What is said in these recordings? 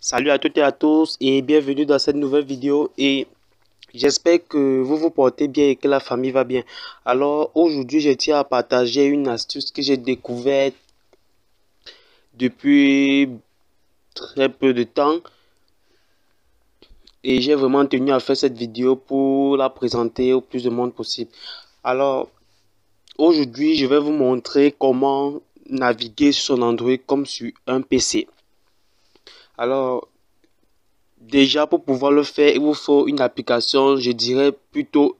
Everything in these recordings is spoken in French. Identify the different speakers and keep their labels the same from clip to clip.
Speaker 1: Salut à toutes et à tous et bienvenue dans cette nouvelle vidéo et j'espère que vous vous portez bien et que la famille va bien. Alors aujourd'hui je tiens à partager une astuce que j'ai découverte depuis très peu de temps et j'ai vraiment tenu à faire cette vidéo pour la présenter au plus de monde possible. Alors aujourd'hui je vais vous montrer comment naviguer sur son Android comme sur un PC. Alors déjà, pour pouvoir le faire, il vous faut une application, je dirais plutôt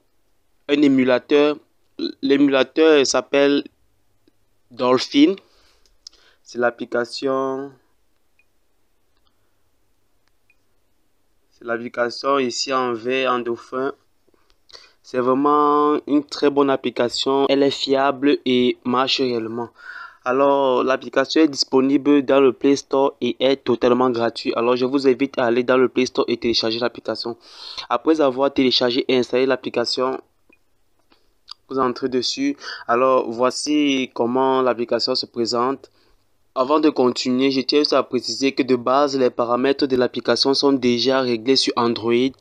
Speaker 1: un émulateur. L'émulateur s'appelle Dolphin. C'est l'application. C'est l'application ici en vert, en dauphin. C'est vraiment une très bonne application. Elle est fiable et marche réellement. Alors, l'application est disponible dans le Play Store et est totalement gratuite. Alors, je vous invite à aller dans le Play Store et télécharger l'application. Après avoir téléchargé et installé l'application, vous entrez dessus. Alors, voici comment l'application se présente. Avant de continuer, je tiens à préciser que de base, les paramètres de l'application sont déjà réglés sur Android.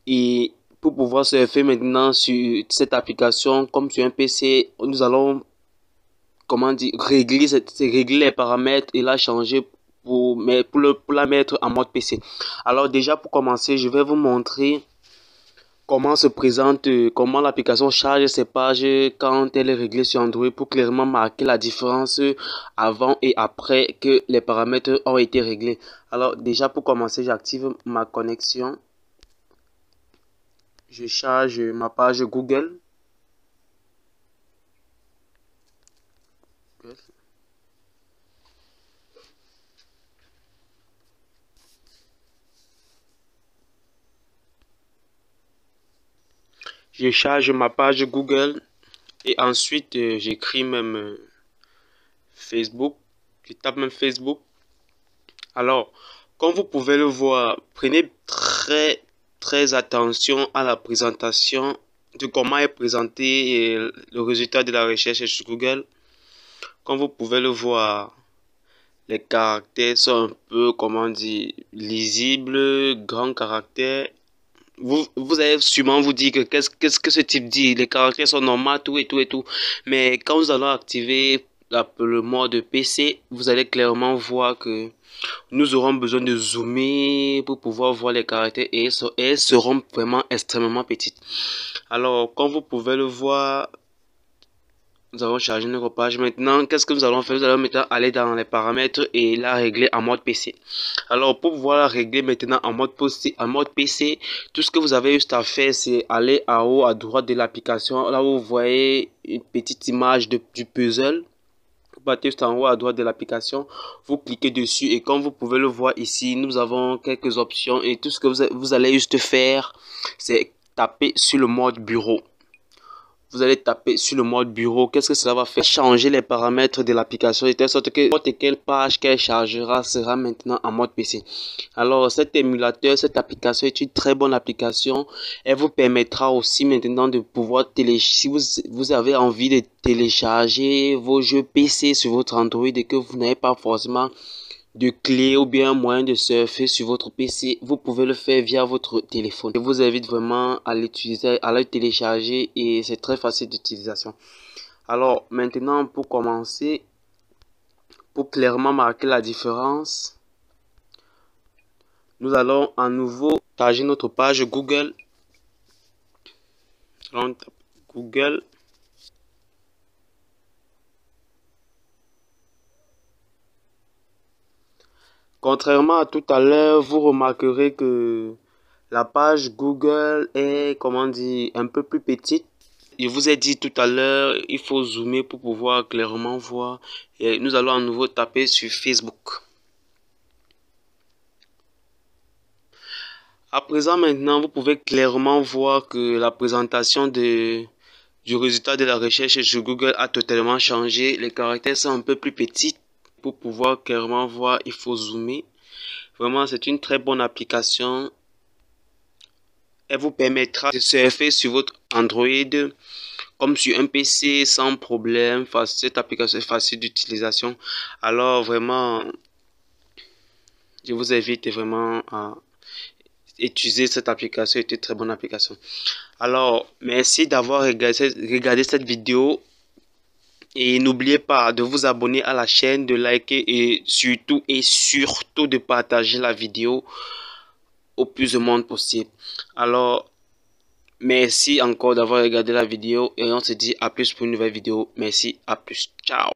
Speaker 1: Et pour pouvoir surfer maintenant sur cette application, comme sur un PC, nous allons, comment dire, régler les paramètres et la changer pour la mettre en mode PC. Alors déjà, pour commencer, je vais vous montrer comment se présente, comment l'application charge ses pages quand elle est réglée sur Android pour clairement marquer la différence avant et après que les paramètres ont été réglés. Alors déjà pour commencer, j'active ma connexion. Je charge ma page Google. Je charge ma page Google et ensuite j'écris même Facebook. Je tape même Facebook. Alors, comme vous pouvez le voir, prenez très attention à la présentation de comment est présenté le résultat de la recherche sur Google. Comme vous pouvez le voir, les caractères sont un peu, comment dire, lisibles, grands caractères. Vous allez sûrement vous dire que qu'est-ce que ce type dit, les caractères sont normaux, tout et tout et tout. Mais quand vous allez activer le mode PC, vous allez clairement voir que nous aurons besoin de zoomer pour pouvoir voir les caractères et elles seront vraiment extrêmement petites. Alors, comme vous pouvez le voir, nous avons chargé notre page. Maintenant, qu'est-ce que nous allons faire? Nous allons maintenant aller dans les paramètres et la régler en mode PC. Alors, pour pouvoir la régler maintenant en mode PC, tout ce que vous avez juste à faire, c'est aller en haut à droite de l'application. Là où vous voyez une petite image du puzzle. Vous partez juste en haut à droite de l'application, vous cliquez dessus et comme vous pouvez le voir ici, nous avons quelques options et tout ce que vous allez juste faire, c'est taper sur le mode bureau. Vous allez taper sur le mode bureau. Qu'est-ce que cela va faire? Changer les paramètres de l'application de telle sorte que n'importe quelle page qu'elle chargera sera maintenant en mode PC. Alors cet émulateur, cette application est une très bonne application. Elle vous permettra aussi maintenant de pouvoir télécharger, si vous avez envie de télécharger vos jeux PC sur votre Android et que vous n'avez pas forcément de clé ou bien un moyen de surfer sur votre PC, vous pouvez le faire via votre téléphone. Je vous invite vraiment à l'utiliser, à le télécharger et c'est très facile d'utilisation. Alors maintenant pour commencer, pour clairement marquer la différence, nous allons à nouveau charger notre page Google. Google. Contrairement à tout à l'heure, vous remarquerez que la page Google est, comment dire, un peu plus petite. Je vous ai dit tout à l'heure, il faut zoomer pour pouvoir clairement voir. Et nous allons à nouveau taper sur Facebook. À présent, maintenant, vous pouvez clairement voir que la présentation du résultat de la recherche sur Google a totalement changé. Les caractères sont un peu plus petits. Pour pouvoir clairement voir, il faut zoomer. Vraiment, c'est une très bonne application. Elle vous permettra de surfer sur votre Android comme sur un PC sans problème. Cette application est facile d'utilisation. Alors vraiment, Je vous invite vraiment à utiliser cette application. C'est une très bonne application. Alors, merci d'avoir regardé cette vidéo. Et n'oubliez pas de vous abonner à la chaîne, de liker et surtout de partager la vidéo au plus de monde possible. Alors, merci encore d'avoir regardé la vidéo et on se dit à plus pour une nouvelle vidéo. Merci, à plus. Ciao.